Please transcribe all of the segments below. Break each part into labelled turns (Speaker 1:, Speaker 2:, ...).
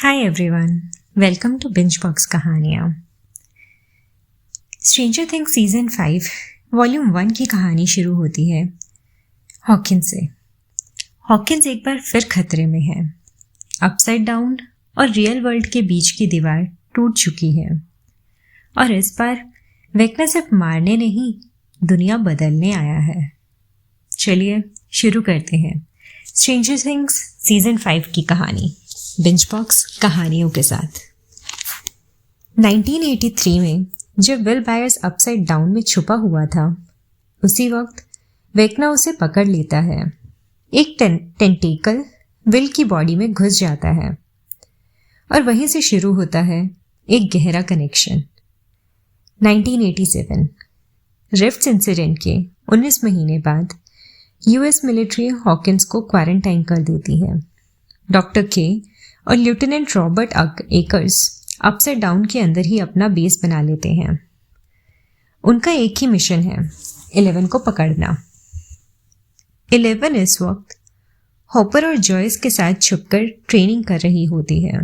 Speaker 1: Hi everyone, welcome to Binge Box कहानियाँ। Stranger Things season 5 volume 1 की कहानी शुरू होती है हॉकिंस से। हॉकिंस एक बार फिर खतरे में है। अपसाइड डाउन और रियल वर्ल्ड के बीच की दीवार टूट चुकी है और इस बार वेक्ना सिर्फ मारने नहीं, दुनिया बदलने आया है। चलिए शुरू करते हैं स्ट्रेंजर थिंग्स सीजन 5 की कहानी बिंज बॉक्स कहानियों के साथ। 1983 में जब विल बायर्स अपसाइड डाउन में छुपा हुआ था, उसी वक्त वेक्ना उसे पकड़ लेता है। एक टेंटेकल विल की बॉडी में घुस जाता है और वहीं से शुरू होता है एक गहरा कनेक्शन। 1987 रिफ्ट्स इंसिडेंट के 19 महीने बाद यूएस मिलिट्री हॉकिंस को क्वारंटाइन कर देती है। डॉक्टर के और lieutenant Robert acres upside down के अंदर ही अपना बेस बना लेते हैं। उनका एक ही मिशन है, 11 को पकड़ना। 11 इस वक्त हॉपर और जॉयस के साथ छुपकर ट्रेनिंग कर रही होती है।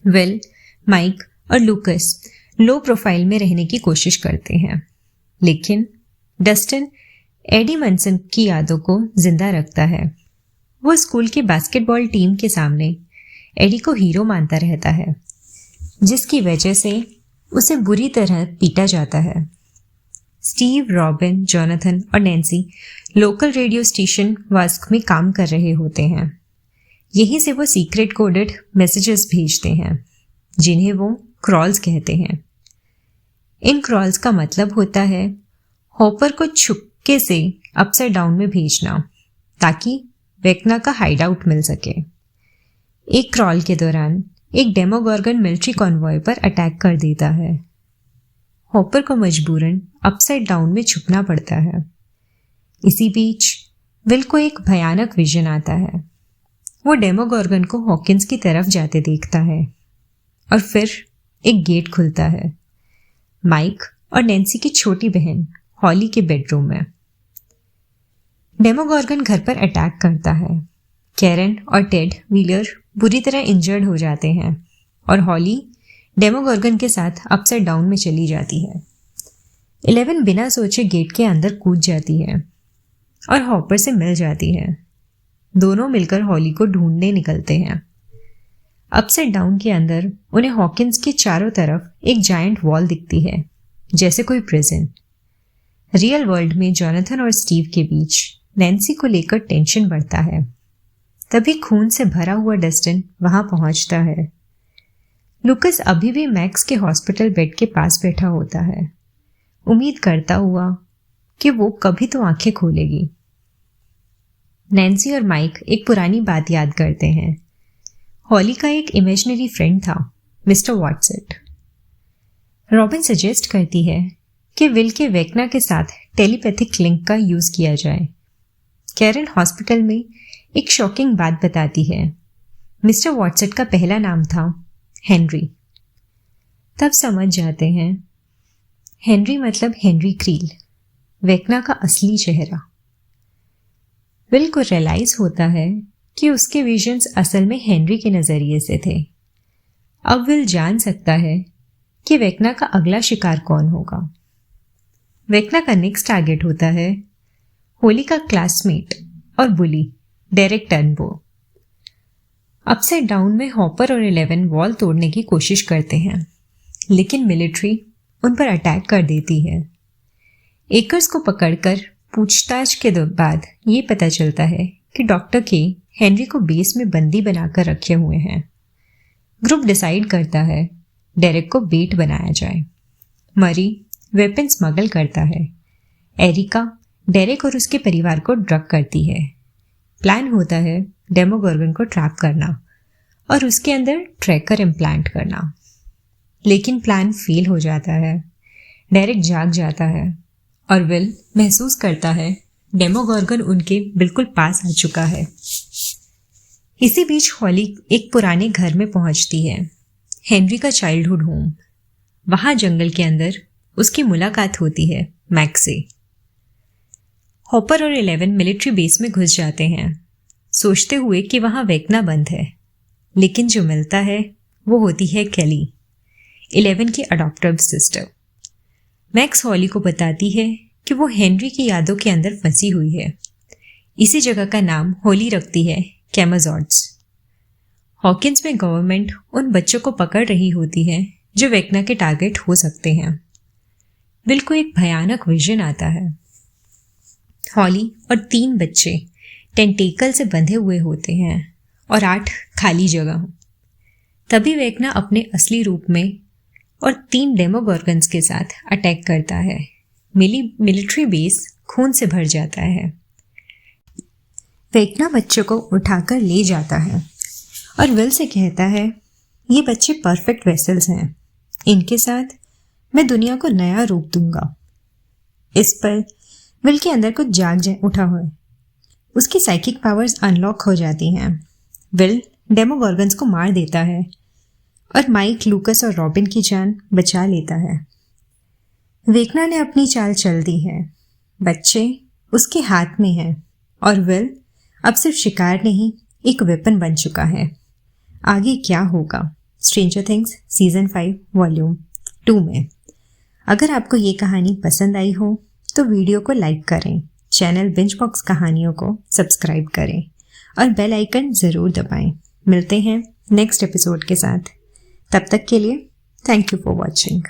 Speaker 1: विल, माइक और लूकस लो प्रोफाइल में रहने की कोशिश करते हैं, लेकिन डस्टिन एडी मनसन की यादों को जिंदा रखता है। वो स्कूल की बास्केटबॉल टीम के सामने एडी को हीरो मानता रहता है, जिसकी वजह से उसे बुरी तरह पीटा जाता है। स्टीव, रॉबिन, जोनाथन और नैन्सी लोकल रेडियो स्टेशन वास्क में काम कर रहे होते हैं। यहीं से वो सीक्रेट कोडेड मैसेजेस भेजते हैं, जिन्हें वो क्रॉल्स कहते हैं। इन क्रॉल्स का मतलब होता है हॉपर को छुपके से अपसाइड डाउन में भेजना, ताकि वेक्ना का हाइड आउट मिल सके। एक क्रॉल के दौरान एक डेमोगॉर्गन मिलिट्री कॉन्वॉय पर अटैक कर देता है। हॉपर को मजबूरन अपसाइड डाउन में छुपना पड़ता है। इसी बीच विल को एक भयानक विजन आता है। वो डेमोगॉर्गन को हॉकिंस की तरफ जाते देखता है और फिर एक गेट खुलता है माइक और नैन्सी की छोटी बहन हॉली के बेडरूम में। डेमोगॉर्गन घर पर अटैक करता है। कैरन और टेड व्हीलर बुरी तरह इंजर्ड हो जाते हैं और हॉली डेमोगॉर्गन के साथ अपसाइड डाउन में चली जाती है। 11 बिना सोचे गेट के अंदर कूद जाती है और हॉपर से मिल जाती है। दोनों मिलकर हॉली को ढूंढने निकलते हैं। अपसाइड डाउन के अंदर उन्हें हॉकिंस के चारों तरफ एक जायंट वॉल दिखती है, जैसे कोई प्रिजन। रियल वर्ल्ड में जोनाथन और स्टीव के बीच नैन्सी को लेकर टेंशन बढ़ता है। तभी खून से भरा हुआ डस्टिन वहां पहुंचता है। लूकस अभी भी मैक्स के हॉस्पिटल बेड के पास बैठा होता है, उम्मीद करता हुआ कि वो कभी तो आंखें खोलेगी। नैन्सी और माइक एक पुरानी बात याद करते हैं। हॉली का एक इमेजिनरी फ्रेंड था, मिस्टर वॉटसेट। रॉबिन सजेस्ट करती है कि विल के वेक्ना के साथ टेलीपैथिक लिंक का यूज किया जाए। कैरन हॉस्पिटल में एक शॉकिंग बात बताती है। मिस्टर वॉटसेट का पहला नाम था हेनरी। तब समझ जाते हैं हेनरी मतलब हेनरी क्रील, वेक्ना का असली चेहरा। विल को रियलाइज होता है कि उसके विजन्स असल में हेनरी के नजरिए से थे। अब विल जान सकता है कि वेक्ना का अगला शिकार कौन होगा। वेक्ना का नेक्स्ट टारगेट होता है होली का क्लासमेट और बुली डेरेक टर्नबो। अपसाइड डाउन में हॉपर और 11 वॉल तोड़ने की कोशिश करते हैं, लेकिन मिलिट्री उन पर अटैक कर देती है। एकर्स को पकड़कर पूछताछ के बाद ये पता चलता है कि डॉक्टर के हेनरी को बेस में बंदी बनाकर रखे हुए हैं। ग्रुप डिसाइड करता है डेरेक को बेट बनाया जाए। मरी वेपन स्मगल करता है। एरिका डेरेक और उसके परिवार को ड्रग करती है। प्लान होता है डेमोगॉर्गन को ट्रैप करना और उसके अंदर ट्रैकर इम्प्लांट करना, लेकिन प्लान फेल हो जाता है। डेरेक जाग जाता है और विल महसूस करता है डेमोगॉर्गन उनके बिल्कुल पास आ चुका है। इसी बीच हॉली एक पुराने घर में पहुंचती है, हेनरी का चाइल्डहुड होम। वहां जंगल के अंदर उसकी मुलाकात होती है मैक्स से। हॉपर और 11 मिलिट्री बेस में घुस जाते हैं, सोचते हुए कि वहां वेक्ना बंद है, लेकिन जो मिलता है वो होती है केली, 11 की अडॉप्टिव सिस्टर। मैक्स हॉली को बताती है कि वो हेनरी की यादों के अंदर फंसी हुई है। इसी जगह का नाम हॉली रखती है कैमाजॉर्ड्स। हॉकिंस में गवर्नमेंट उन बच्चों को पकड़ रही होती है जो वेक्ना के टारगेट हो सकते हैं। विल को एक भयानक विजन आता है। हॉली और 3 बच्चे टेंटेकल से बंधे हुए होते हैं और 8 खाली जगह। तभी वेक्ना अपने असली रूप में और 3 डेमोगॉर्गन्स के साथ अटैक करता है। मिलिट्री बेस खून से भर जाता है। वेक्ना बच्चों को उठाकर ले जाता है और विल से कहता है, ये बच्चे परफेक्ट वेसल्स हैं, इनके साथ मैं दुनिया को नया रूप दूंगा। इस पर विल के अंदर कुछ जाग उठा हुआ है। उसकी साइकिक पावर्स अनलॉक हो जाती हैं। विल डेमोगॉर्गन्स को मार देता है और माइक, लूकस और रॉबिन की जान बचा लेता है। वेक्ना ने अपनी चाल चल दी है। बच्चे उसके हाथ में हैं और विल अब सिर्फ शिकार नहीं, एक वेपन बन चुका है। आगे क्या होगा? स्ट्रेंजर थिंग्स सीजन 5 वॉल्यूम 2 में। अगर आपको ये कहानी पसंद आई हो तो वीडियो को लाइक करें, चैनल बिंज बॉक्स कहानियों को सब्सक्राइब करें और बेल आइकन ज़रूर दबाएं। मिलते हैं नेक्स्ट एपिसोड के साथ। तब तक के लिए थैंक यू फॉर वॉचिंग।